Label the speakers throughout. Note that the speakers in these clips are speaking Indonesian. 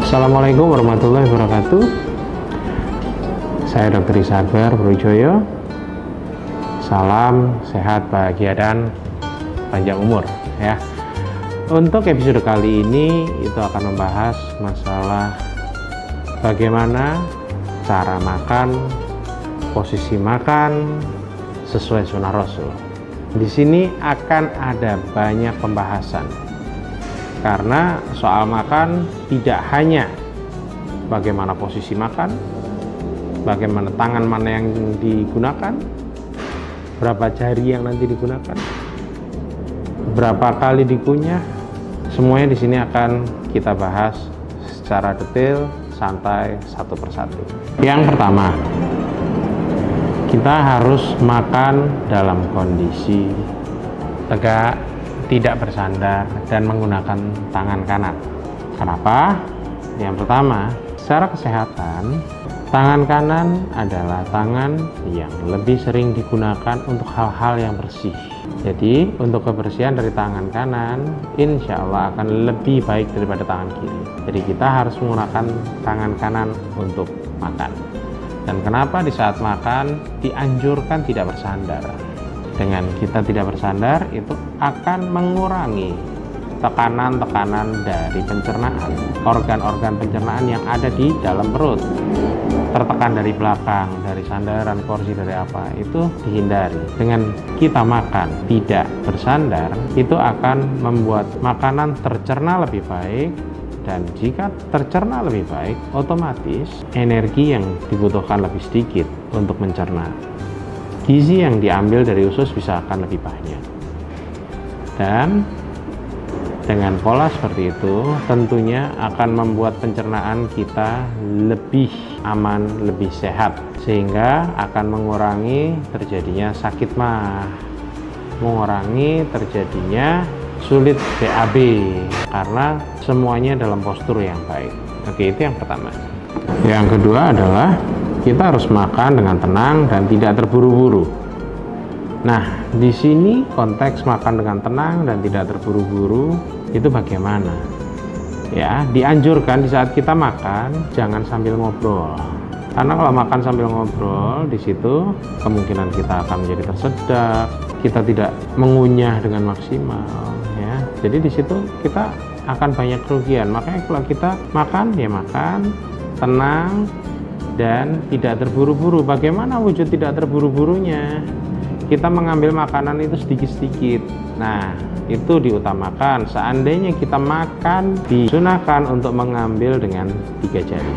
Speaker 1: Assalamualaikum warahmatullahi wabarakatuh. Saya Dr. Isa Akbar Brojoyo. Salam sehat, bahagia, dan panjang umur ya. Untuk episode kali ini itu akan membahas masalah bagaimana cara makan, posisi makan sesuai sunnah Rasul. Di sini akan ada banyak pembahasan karena soal makan tidak hanya bagaimana posisi makan, bagaimana tangan mana yang digunakan, berapa jari yang nanti digunakan, berapa kali dikunyah, semuanya di sini akan kita bahas secara detail, santai, satu persatu. Yang pertama, kita harus makan dalam kondisi tegak, tidak bersandar, dan menggunakan tangan kanan. Kenapa? Yang pertama, secara kesehatan, tangan kanan adalah tangan yang lebih sering digunakan untuk hal-hal yang bersih. Jadi, untuk kebersihan dari tangan kanan, insya Allah akan lebih baik daripada tangan kiri. Jadi, kita harus menggunakan tangan kanan untuk makan. Dan kenapa di saat makan dianjurkan tidak bersandar? Dengan kita tidak bersandar, itu akan mengurangi tekanan-tekanan dari pencernaan, organ-organ pencernaan yang ada di dalam perut. Tertekan dari belakang, dari sandaran, kursi, dari apa, itu dihindari. Dengan kita makan tidak bersandar, itu akan membuat makanan tercerna lebih baik. Dan jika tercerna lebih baik, otomatis energi yang dibutuhkan lebih sedikit untuk mencerna. Gizi yang diambil dari usus bisa akan lebih banyak. Dan dengan pola seperti itu, tentunya akan membuat pencernaan kita lebih aman, lebih sehat. Sehingga akan mengurangi terjadinya sakit mah, mengurangi terjadinya sulit BAB, karena semuanya dalam postur yang baik. Oke, itu yang pertama. Yang kedua adalah kita harus makan dengan tenang dan tidak terburu-buru. Nah, di sini konteks makan dengan tenang dan tidak terburu-buru itu bagaimana? Ya, dianjurkan di saat kita makan jangan sambil ngobrol. Karena kalau makan sambil ngobrol, di situ kemungkinan kita akan menjadi tersedak, kita tidak mengunyah dengan maksimal. Jadi di situ kita akan banyak kerugian. Makanya kalau kita makan, ya makan tenang dan tidak terburu-buru. Bagaimana wujud tidak terburu-burunya? Kita mengambil makanan itu sedikit-sedikit. Nah, itu diutamakan. Seandainya kita makan, disunahkan untuk mengambil dengan 3 jari.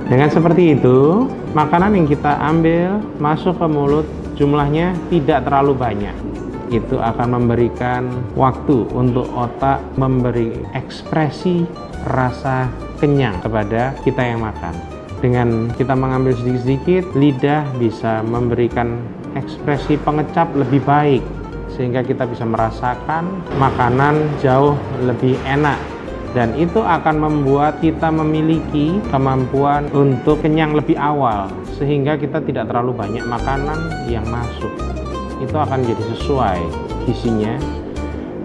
Speaker 1: Dengan seperti itu, makanan yang kita ambil masuk ke mulut jumlahnya tidak terlalu banyak. Itu akan memberikan waktu untuk otak memberi ekspresi rasa kenyang kepada kita yang makan. Dengan kita mengambil sedikit-sedikit, lidah bisa memberikan ekspresi pengecap lebih baik, sehingga kita bisa merasakan makanan jauh lebih enak. Dan itu akan membuat kita memiliki kemampuan untuk kenyang lebih awal, sehingga kita tidak terlalu banyak makanan yang masuk. Itu akan jadi sesuai isinya,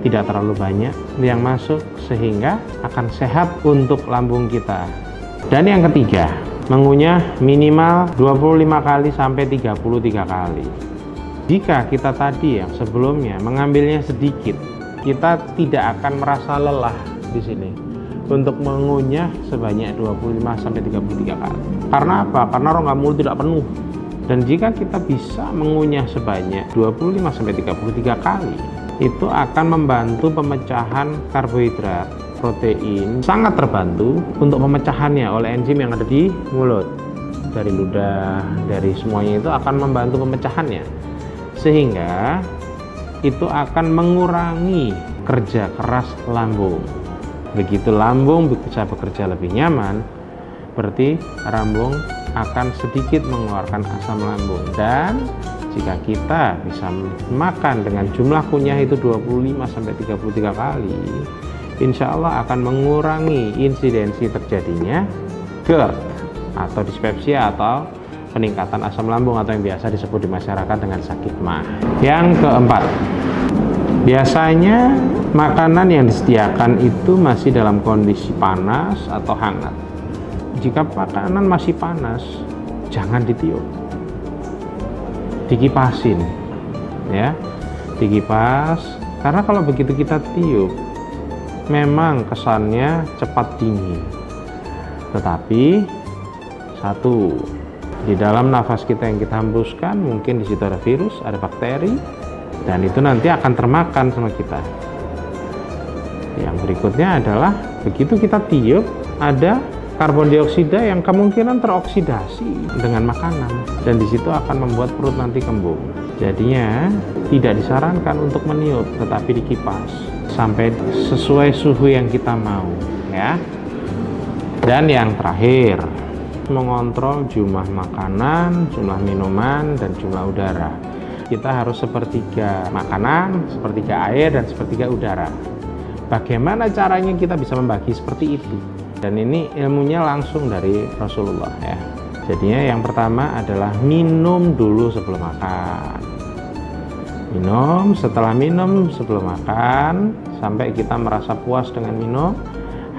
Speaker 1: tidak terlalu banyak yang masuk, sehingga akan sehat untuk lambung kita. Dan yang ketiga, mengunyah minimal 25 kali sampai 33 kali. Jika kita tadi yang sebelumnya mengambilnya sedikit, kita tidak akan merasa lelah di sini untuk mengunyah sebanyak 25 sampai 33 kali. Karena apa? Karena rongga mulut tidak penuh. Dan jika kita bisa mengunyah sebanyak 25-33 kali, itu akan membantu pemecahan karbohidrat, protein, sangat terbantu untuk pemecahannya oleh enzim yang ada di mulut. Dari ludah, dari semuanya itu akan membantu pemecahannya. Sehingga itu akan mengurangi kerja keras lambung. Begitu lambung bisa bekerja lebih nyaman, berarti lambung akan sedikit mengeluarkan asam lambung. Dan jika kita bisa makan dengan jumlah kunyah itu 25-33 kali, insya Allah akan mengurangi insidensi terjadinya GERD atau dispepsia atau peningkatan asam lambung atau yang biasa disebut di masyarakat dengan sakit mah. Yang keempat, Biasanya makanan yang disediakan itu masih dalam kondisi panas atau hangat. Jika makanan masih panas, jangan ditiup, dikipasin ya, dikipas, karena kalau begitu kita tiup memang kesannya cepat dingin, tetapi satu, di dalam nafas kita yang kita hembuskan mungkin di situ ada virus, ada bakteri, dan itu nanti akan termakan sama kita. Yang berikutnya adalah begitu kita tiup ada karbon dioksida yang kemungkinan teroksidasi dengan makanan, dan di situ akan membuat perut nanti kembung. Jadinya tidak disarankan untuk meniup, tetapi dikipas sampai sesuai suhu yang kita mau ya. Dan yang terakhir, mengontrol jumlah makanan, jumlah minuman, dan jumlah udara. Kita harus sepertiga makanan, sepertiga air, dan sepertiga udara. Bagaimana caranya kita bisa membagi seperti itu? Dan ini ilmunya langsung dari Rasulullah ya. Jadinya yang pertama adalah minum dulu sebelum makan. Minum, setelah minum sebelum makan sampai kita merasa puas dengan minum.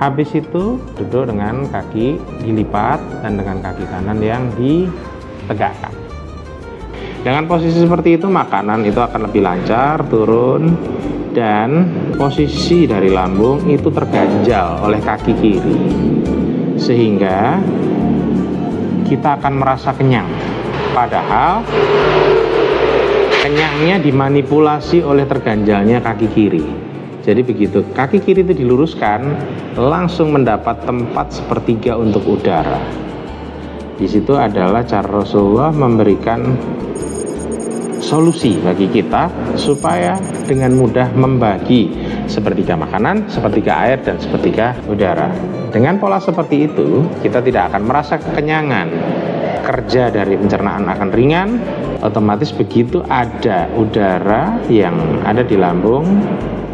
Speaker 1: Habis itu duduk dengan kaki dilipat dan dengan kaki kanan yang ditegakkan. Dengan posisi seperti itu makanan itu akan lebih lancar turun, dan posisi dari lambung itu terganjal oleh kaki kiri, sehingga kita akan merasa kenyang, padahal kenyangnya dimanipulasi oleh terganjalnya kaki kiri. Jadi begitu kaki kiri itu diluruskan, langsung mendapat tempat sepertiga untuk udara. Di situ adalah cara Rasulullah memberikan solusi bagi kita supaya dengan mudah membagi sepertiga makanan, sepertiga air, dan sepertiga udara. Dengan pola seperti itu, kita tidak akan merasa kekenyangan. Kerja dari pencernaan akan ringan, otomatis begitu ada udara yang ada di lambung,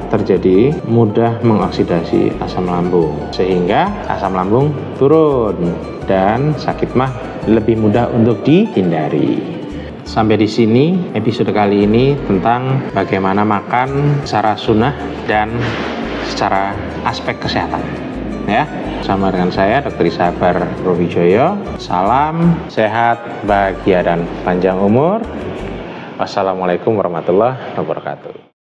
Speaker 1: terjadi mudah mengoksidasi asam lambung, sehingga asam lambung turun dan sakit mah lebih mudah untuk dihindari. Sampai di sini episode kali ini tentang bagaimana makan secara sunnah dan secara aspek kesehatan ya. Sama dengan saya Dr. Isabar Robijoyo. Salam sehat, bahagia, dan panjang umur. Wassalamualaikum warahmatullahi wabarakatuh.